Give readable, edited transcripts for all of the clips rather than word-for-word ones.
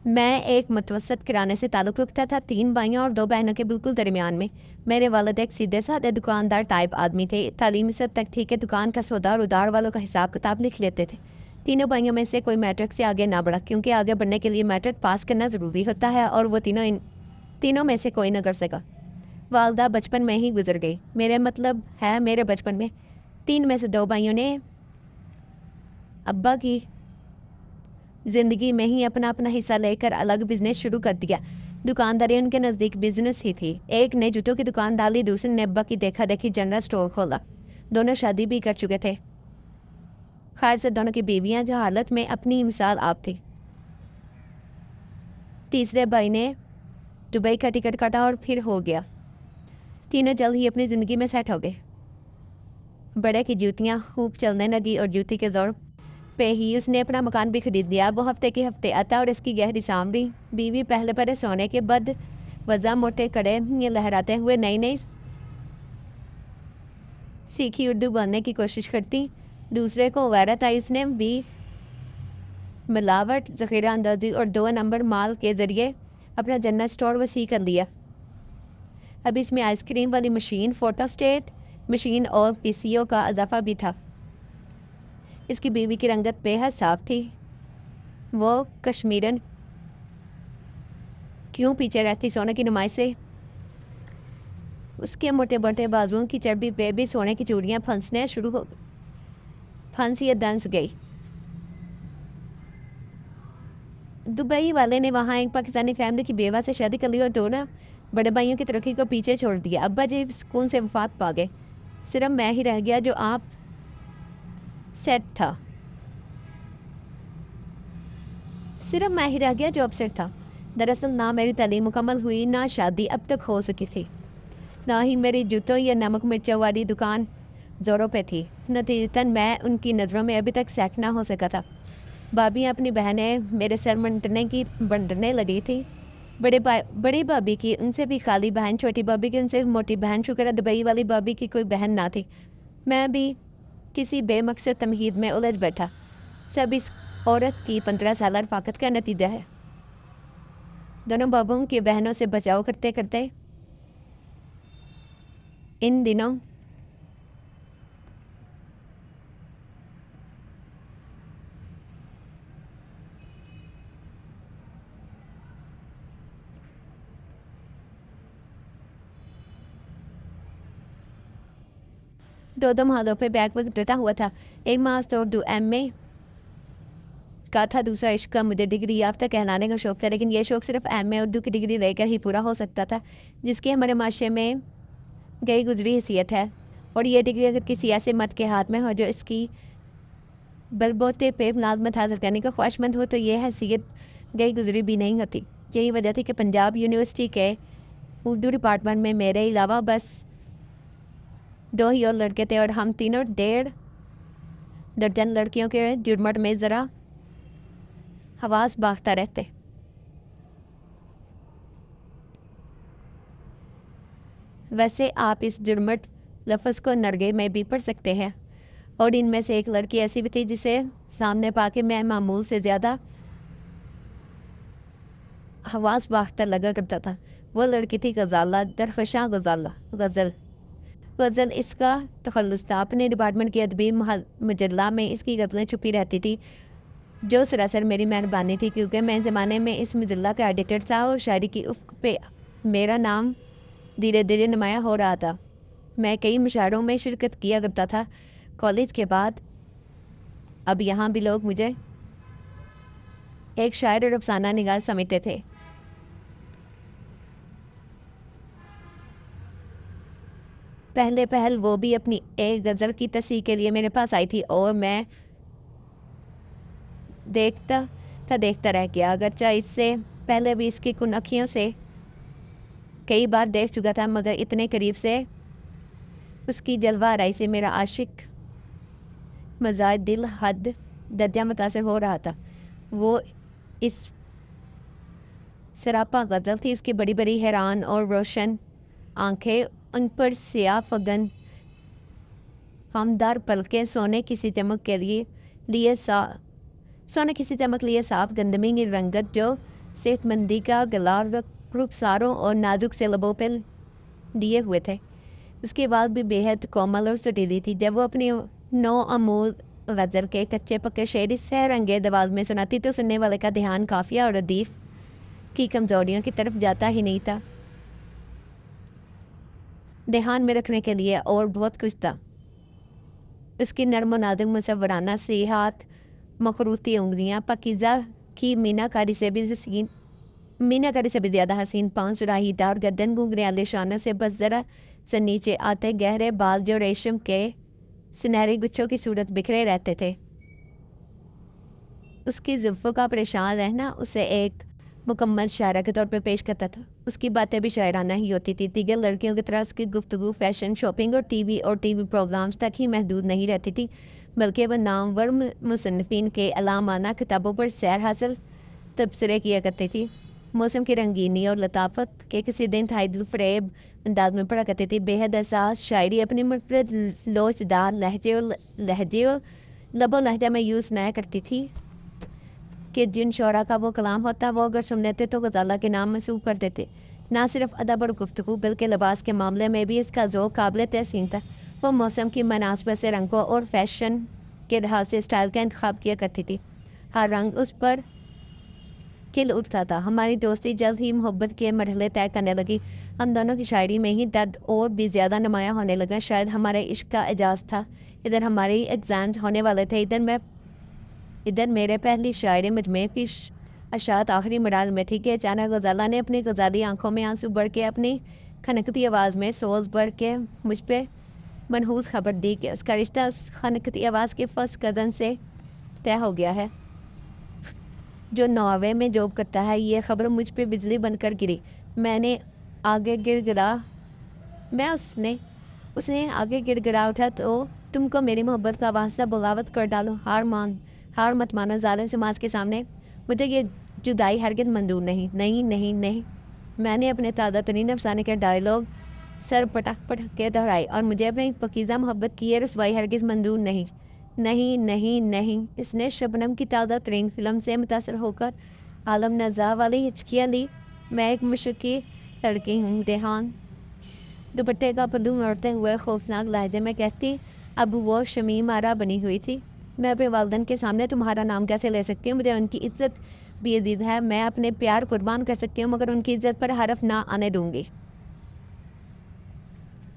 میں ایک متوسط کرانے سے تعلق رکھتا تھا، 3 بھائیوں اور 2 بہنوں کے بالکل درمیان میں۔ میرے والد ایک سیدھے سادے دکاندار ٹائپ آدمی تھے، تعلیم اس حد تک تھی کہ دکان کا سودا اور ادار والوں کا حساب کتاب لکھ لیتے تھے۔ تینوں بھائیوں میں سے کوئی میٹرک سے آگے نہ بڑھا، کیونکہ آگے بڑھنے کے لیے میٹرک پاس کرنا ضروری ہوتا ہے، اور وہ تینوں میں سے کوئی نہ کر سکا۔ والدہ بچپن میں ہی گزر گئی، میرے بچپن میں 3 میں سے 2 بھائیوں نے ابا کی زندگی میں ہی اپنا حصہ لے کر الگ بزنس شروع کر دیا۔ دکانداری ان کے نزدیک بزنس ہی تھی۔ ایک نے جوتوں کی دکان ڈالی، دوسرے نے ابا کی دیکھا دیکھی جنرل سٹور کھولا۔ دونوں شادی بھی کر چکے تھے۔ خیر سے دونوں کی بیویاں جو حالت میں اپنی مثال آپ تھی۔ تیسرے بھائی نے دبئی کا ٹکٹ کاٹا اور پھر ہو گیا۔ تینوں جلد ہی اپنی زندگی میں سیٹ ہو گئے۔ بڑے کی جوتیاں خوب چلنے لگی اور جوتی کے زور پہ ہی اس نے اپنا مکان بھی خرید لیا۔ وہ ہفتے کے ہفتے آتا اور اس کی گہری سامری بیوی پہلے پہلے سونے کے بعد وضع موٹے کڑے لہراتے ہوئے نئی سیکھی اردو بولنے کی کوشش کرتی۔ دوسرے کو غیرت آئی، اس نے بھی ملاوٹ، ذخیرہ اندازی اور 2 نمبر مال کے ذریعے اپنا جنرل سٹور وسیع کر لیا۔ اب اس میں آئس کریم والی مشین، فوٹو اسٹیٹ مشین اور پی سی او کا اضافہ بھی تھا۔ اس کی بیوی کی رنگت بے حد صاف تھی۔ وہ کشمیرن کیوں پیچھے رہتی، سونے کی نمائش سے اس کے موٹے موٹے بازوؤں کی چربی پہ بھی سونے کی چوڑیاں پھنسی دنس گئی۔ دبئی والے نے وہاں ایک پاکستانی فیملی کی بیوہ سے شادی کر لی اور دونوں بڑے بھائیوں کی ترقی کو پیچھے چھوڑ دیا۔ ابا جی سکون سے وفات پا گئے۔ صرف میں ہی رہ گیا جو آپ سیٹ تھا۔ دراصل نہ میری تعلیم مکمل ہوئی، نہ شادی اب تک ہو سکی تھی، نہ ہی میری جوتوں یا نمک مرچوں والی دکان زوروں پہ تھی۔ نتیجتاً میں ان کی نظروں میں ابھی تک سیٹ نہ ہو سکا تھا۔ بھابیاں اپنی بہنیں میرے سر بنٹنے لگی تھی۔ بڑی بھابی کی ان سے بھی خالی بہن، چھوٹی بھابی کی ان سے موٹی بہن، شکر ہے دبئی والی بھابی کی کوئی بہن نہ تھی۔ میں بھی کسی بے مقصد تمہید میں الجھ بیٹھا۔ سب اس عورت کی 15 سالہ رفاقت کا نتیجہ ہے۔ دونوں بابوں کی بہنوں سے بچاؤ کرتے کرتے ان دنوں دو محلوں پہ بیک وقت رہتا ہوا تھا۔ ایک ماسٹر اردو MA کا تھا، دوسرا عشق کا مجھے ڈگری یافتہ کہلانے کا شوق تھا، لیکن یہ شوق صرف MA اردو کی ڈگری لے کر ہی پورا ہو سکتا تھا، جس کی ہمارے معاشرے میں گئی گزری حیثیت ہے۔ اور یہ ڈگری اگر کسی ایسے مت کے ہاتھ میں ہو جو اس کی بلبوتے پہ ملازمت حاصل کرنے کا خواہش مند ہو، تو یہ حیثیت گئی گزری بھی نہیں ہوتی۔ یہی وجہ تھی کہ پنجاب یونیورسٹی کے اردو ڈپارٹمنٹ میں میرے علاوہ بس 2 ہی اور لڑکے تھے، اور ہم تینوں 1.5 درجن لڑکیوں کے جرمٹ میں ذرا حواس باختہ رہتے۔ ویسے آپ اس جرمٹ لفظ کو نرگے میں بھی پڑھ سکتے ہیں، اور ان میں سے ایک لڑکی ایسی بھی تھی جسے سامنے پا کے میں معمول سے زیادہ حواس باختہ لگا کرتا تھا۔ وہ لڑکی تھی غزالہ، درخشاں غزل اس کا تخلص تھا۔ اپنے ڈپارٹمنٹ کی ادبی مجلہ میں اس کی غزلیں چھپی رہتی تھی، جو سراسر میری مہربانی تھی، کیونکہ میں زمانے میں اس مجلہ کا ایڈیٹر تھا، اور شاعری کی افق پہ میرا نام دھیرے دھیرے نمایاں ہو رہا تھا۔ میں کئی مشاعروں میں شرکت کیا کرتا تھا۔ کالج کے بعد اب یہاں بھی لوگ مجھے ایک شاعر اور افسانہ نگار سمجھتے تھے۔ پہل وہ بھی اپنی ایک غزل کی تصحیح کے لیے میرے پاس آئی تھی، اور میں دیکھتا رہ گیا، اگرچہ اس سے پہلے بھی اس کی کن اکھیوں سے کئی بار دیکھ چکا تھا، مگر اتنے قریب سے اس کی جلوہ آرائی سے میرا عاشق مزاج دل حد درجہ متاثر ہو رہا تھا۔ وہ اس سراپا غزل تھی، اس کی بڑی بڑی حیران اور روشن آنکھیں، ان پر سیاہ فگن خامدار پلکیں، سونے کسی چمک لیے صاف گندمی کی رنگت جو صحت مندی کا گلا رخساروں اور نازک سے لبوں پہ دیے ہوئے تھے. اس کے بعد بھی بے حد کومل اور سٹیلی تھی. جب وہ اپنی نو امول غزل کے کچے پکے شعری سحر انگیز آواز میں سناتی تو سننے والے کا دھیان قافیہ اور ردیف کی کمزوریوں کی طرف جاتا ہی نہیں تھا. دھیان میں رکھنے کے لیے اور بہت کچھ تھا. اس کی نرم و نازک مصورانہ سی ہاتھ، مخروطی انگلیاں، پاکیزہ کی مینا کاری سے بھی زیادہ حسین پاؤں، سراہی دار گردن، گھنگریالے شانوں سے بس ذرا سے نیچے آتے گہرے بال جو ریشم کے سنہری گچھوں کی صورت بکھرے رہتے تھے. اس کی زلفوں کا پریشان رہنا اسے ایک مکمل شاعرہ کے طور پہ پیش کرتا تھا. اس کی باتیں بھی شاعرانہ ہی ہوتی تھی. دیگر لڑکیوں کی طرح اس کی گفتگو فیشن، شاپنگ اور ٹی وی پروگرامز تک ہی محدود نہیں رہتی تھی، بلکہ وہ نامور مصنفین کے علامانہ کتابوں پر سیر حاصل تبصرے کیا کرتی تھی. موسم کی رنگینی اور لطافت کے کسی دن انتہائی دل فریب انداز میں پڑھا کرتی تھی. بے حد احساس شاعری اپنی منفرد لوچدار لہجے اور لب و لہجہ میں یوں سنایا کرتی تھی کہ جن شعراء کا وہ کلام ہوتا وہ اگر سن لیتے تو غزالہ کے نام منسوب کر دیتے. نہ صرف ادب اور گفتگو بلکہ لباس کے معاملے میں بھی اس کا ذوق قابل تحسین تھا. وہ موسم کی مناسبت سے رنگوں اور فیشن کے لحاظ سے اسٹائل کا انتخاب کیا کرتی تھی. ہر رنگ اس پر کھل اٹھتا تھا. ہماری دوستی جلد ہی محبت کے مرحلے طے کرنے لگی. ہم دونوں کی شاعری میں ہی درد اور بھی زیادہ نمایاں ہونے لگا. شاید ہمارے عشق کا اعجاز تھا. ادھر ہماری ایگزامز ہونے والے تھے، ادھر میرے پہلی شاعری مجموعے کی اشاعت آخری مراحل میں تھی کہ اچانک غزالہ نے اپنی غزالی آنکھوں میں آنسو بھر کے اپنی کھنکتی آواز میں سوز بھر کے مجھ پہ منحوس خبر دی کہ اس کا رشتہ اس کھنکتی آواز کے فرسٹ کزن سے طے ہو گیا ہے جو ناروے میں جاب کرتا ہے. یہ خبر مجھ پہ بجلی بن کر گری. اس نے آگے گر گرا اٹھا تو تم کو میری محبت کا واسطہ بغاوت کر ڈالو. ہار مت مانو ظالم سماج کے سامنے. مجھے یہ جدائی ہرگز منظور نہیں. نہیں نہیں نہیں. میں نے اپنے تازہ ترین افسانے کے ڈائیلاگ سر پٹک کے دہرائی اور مجھے اپنی پاکیزہ محبت کی یہ رسوائی ہرگز منظور نہیں. نہیں نہیں نہیں. اس نے شبنم کی تازہ ترین فلم سے متاثر ہو کر عالم نزاع والی ہچکیاں لی. میں ایک مشرقی لڑکی ہوں ریحان. دوپٹے کا پلو موڑتے ہوئے خوفناک لہجے میں کہتی. اب وہ شمیم آرا بنی ہوئی تھی. میں اپنے والدین کے سامنے تمہارا نام کیسے لے سکتی ہوں؟ مجھے ان کی عزت بھی عزیز ہے. میں اپنے پیار قربان کر سکتی ہوں مگر ان کی عزت پر حرف نہ آنے دوں گی.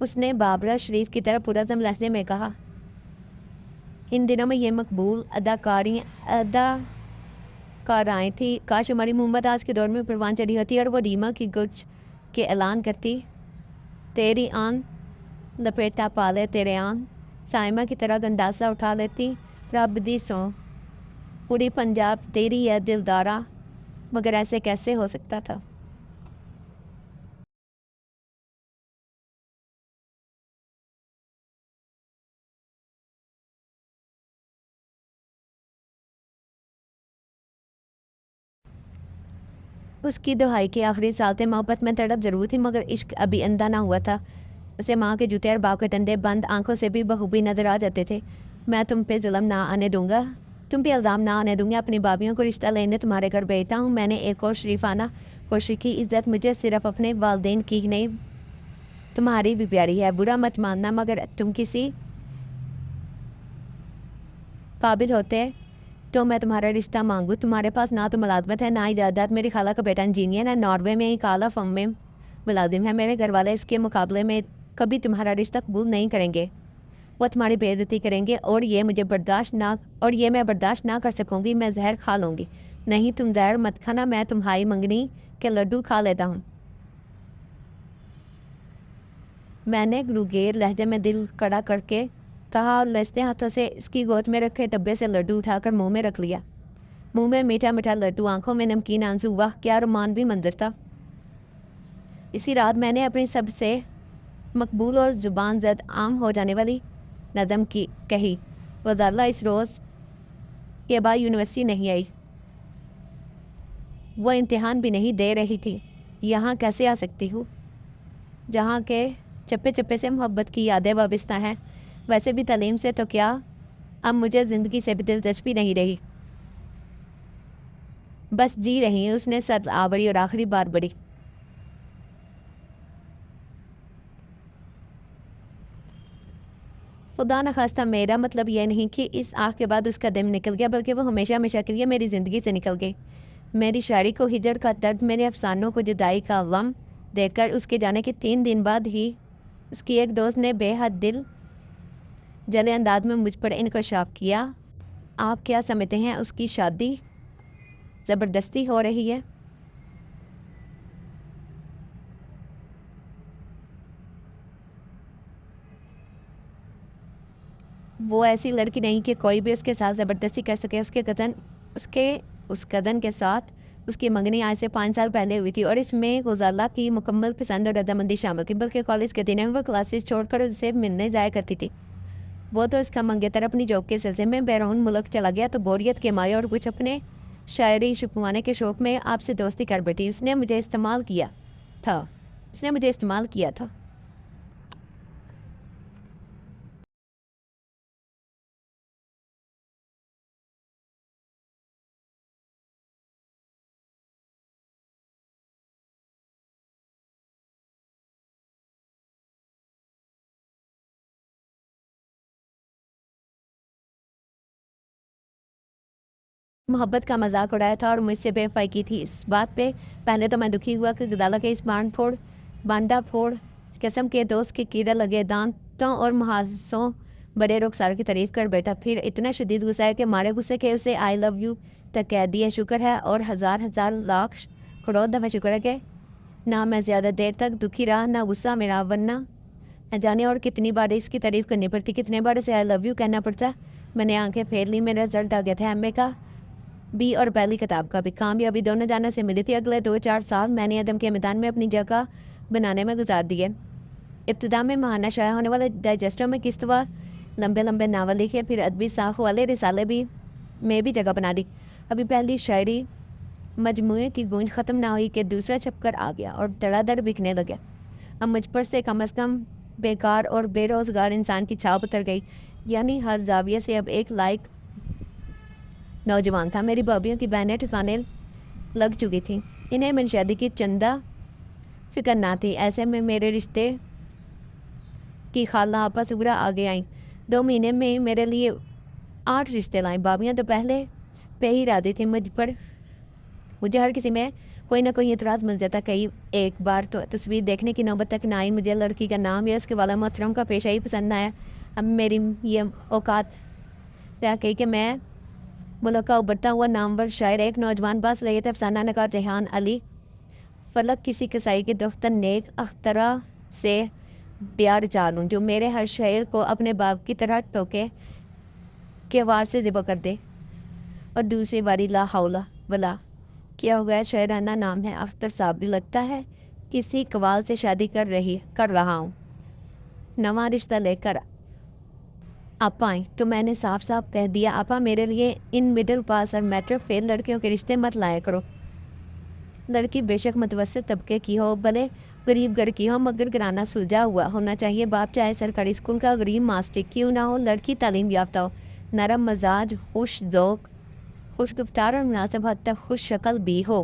اس نے بابرہ شریف کی طرح پرعزم لہجے میں کہا. ان دنوں میں یہ مقبول اداکارائیں تھی. کاش ہماری محمد آج کے دور میں پروان چڑھی ہوتی اور وہ ریما کی گچ کے اعلان کرتی. تیری آن لپیٹا پالے تیرے آن سائمہ کی طرح گنداسا اٹھا لیتی. رب دی سو پوری پنجاب تیری ہے دلدارا. مگر ایسے کیسے ہو سکتا تھا؟ اس کی دہائی کے آخری سال تھے. محبت میں تڑپ ضرور تھی مگر عشق ابھی اندھا نہ ہوا تھا. اسے ماں کے جوتے اور باپ کے ٹنڈے بند آنکھوں سے بھی بخوبی نظر آ جاتے تھے. میں تم پہ ظلم نہ آنے دوں گا. تم پہ الزام نہ آنے دوں گا. اپنی بابیوں کو رشتہ لینے تمہارے گھر بھیجتا ہوں. میں نے ایک اور شریفانہ کوشش کی. عزت مجھے صرف اپنے والدین کی ہی نہیں تمہاری بھی پیاری ہے. برا مت ماننا مگر تم کسی قابل ہوتے تو میں تمہارا رشتہ مانگوں. تمہارے پاس نہ تو ملازمت ہے نہ ایجادات. میری خالہ کا بیٹا انجینئر ہے. ناروے میں ایک اعلیٰ فرم میں ملازم ہے. میرے گھر والے اس کے مقابلے میں کبھی تمہارا رشتہ قبول نہیں کریں گے. وہ تمہاری بے عزتی کریں گے اور یہ میں برداشت نہ کر سکوں گی. میں زہر کھا لوں گی. نہیں تم زہر مت کھانا. میں تمہاری منگنی کے لڈو کھا لیتا ہوں. میں نے گروگیر لہجے میں دل کڑا کر کے کہا اور لچتے ہاتھوں سے اس کی گود میں رکھے ڈبے سے لڈو اٹھا کر منہ میں رکھ لیا. منہ میں میٹھا میٹھا لڈو، آنکھوں میں نمکین آنسو. واہ کیا رومانوی منظر تھا. اسی رات میں نے اپنی سب سے مقبول اور زبان زد عام ہو جانے والی نظم کہی. غزالہ اس روز کے بعد یونیورسٹی نہیں آئی. وہ امتحان بھی نہیں دے رہی تھی. یہاں کیسے آ سکتی ہوں جہاں کے چپے چپے سے محبت کی یادیں وابستہ ہیں. ویسے بھی تعلیم سے تو کیا اب مجھے زندگی سے بھی دلچسپی نہیں رہی. بس جی رہی ہیں، اس نے سر آوڑی اور آخری بار بڑی۔ خدا نخواستہ میرا مطلب یہ نہیں کہ اس آنکھ کے بعد اس کا دم نکل گیا، بلکہ وہ ہمیشہ ہمیشہ کے لیے میری زندگی سے نکل گئی۔ میری شاعری کو ہجر کا درد، میرے افسانوں کو جدائی کا غم دیکھ کر اس کے جانے کے 3 دن بعد ہی اس کی ایک دوست نے بے حد دل جلے انداز میں مجھ پر انکشاف کیا۔ آپ کیا سمجھتے ہیں اس کی شادی زبردستی ہو رہی ہے؟ وہ ایسی لڑکی نہیں کہ کوئی بھی اس کے ساتھ زبردستی کر سکے۔ اس کزن کے ساتھ اس کی منگنی آج سے 5 سال پہلے ہوئی تھی، اور اس میں غزالہ کی مکمل پسند اور رضامندی شامل تھی، بلکہ کالج کے دنوں میں وہ کلاسز چھوڑ کر اسے ملنے جایا کرتی تھی۔ وہ تو اس کا منگیتر اپنی جاب کے سلسلے میں بیرون ملک چلا گیا تو بوریت کے مائے اور کچھ اپنے شاعری چھپوانے کے شوق میں آپ سے دوستی کر بیٹھی۔ اس نے مجھے استعمال کیا تھا۔ محبت کا مذاق اڑایا تھا اور مجھ سے بے وفائی کی تھی۔ اس بات پہ پہلے تو میں دکھی ہوا کہ غزالہ کے اس بانڈا پھوڑ قسم کے دوست کے کیڑے لگے دانتوں اور محاسوں بڑے رخسار کی تعریف کر بیٹھا۔ پھر اتنا شدید غصہ ہے کہ مارے غصے کے اسے آئی لو یو تک کہہ دیا۔ شکر ہے اور ہزار لاکھ کروڑ دفعہ شکر ہے کہ نہ میں زیادہ دیر تک دکھی رہا، نہ غصہ میرا، ورنہ نہ جانے اور کتنی بار اس کی تعریف کرنی پڑتی، کتنے بار اسے آئی لو یو کہنا پڑتا۔ میں نے آنکھیں پھیر لی۔ میرا رزلٹ آ گیا تھا، ایم اے کا بھی اور پہلی کتاب کا بھی۔ کامیابی دونوں جانوں سے ملی تھی۔ اگلے 2-4 سال میں نے عدم کے میدان میں اپنی جگہ بنانے میں گزار دیے۔ ابتدا میں ماہانہ شائع ہونے والے ڈائجسٹوں میں قسط وار لمبے ناول لکھے، پھر ادبی ساخت والے رسالے میں بھی جگہ بنا دی۔ ابھی پہلی شاعری مجموعے کی گونج ختم نہ ہوئی کہ دوسرا چھپ کر آ گیا اور دھڑا دھڑ بکنے لگا۔ اب مجھ پر سے کم از کم بیکار اور بے روزگار انسان کی چھاپ اتر گئی، یعنی ہر زاویے سے اب ایک لائق نوجوان تھا۔ میری بھابھیوں کی بہنیں ٹھکانے لگ چکی تھیں، انہیں منشیادی کی چندہ فکر نہ تھی۔ ایسے میں میرے رشتے کی خالہ آپا صغرا آگے آئیں۔ 2 مہینے میں میرے لیے 8 رشتے لائیں۔ بھابھیاں تو پہلے پہ ہی راضی تھیں مجھے ہر کسی میں کوئی نہ کوئی اعتراض مل جاتا۔ کئی ایک بار تو تصویر دیکھنے کی نوبت تک نہ آئی، مجھے لڑکی کا نام یا اس کے والا محترم کا پیشہ ہی پسند نہ آیا۔ اب میری یہ اوقات طے گئی کہ میں ملک کا ابھرتا ہوا نامور شاعر، ایک نوجوان باصلاحیت افسانہ نگار ریحان علی فلک کسی کسائی کے دفتر نیک اختراع سے بیار چالوں، جو میرے ہر شعر کو اپنے باپ کی طرح ٹوکے کے وار سے ذبح کر دے۔ اور دوسری باری لا حول ولا کیا ہو گیا، شاعرانہ نام ہے اختر صاحب، بھی لگتا ہے کسی قوال سے شادی کر رہا ہوں، نواں رشتہ لے کر آپ آئیں۔ تو میں نے صاف کہہ دیا، آپا میرے لیے ان مڈل پاس اور میٹرک فیل لڑکیوں کے رشتے مت لایا کرو۔ لڑکی بے شک متوسط طبقے کی ہو، بھلے غریب گھر کی ہو، مگر گھرانہ سلجھا ہوا ہونا چاہیے۔ باپ چاہے سرکاری اسکول کا غریب ماسٹر کیوں نہ ہو، لڑکی تعلیم یافتہ ہو، نرم مزاج، خوش ذوق، خوش گفتار اور مناسب حد تک خوش شکل بھی ہو۔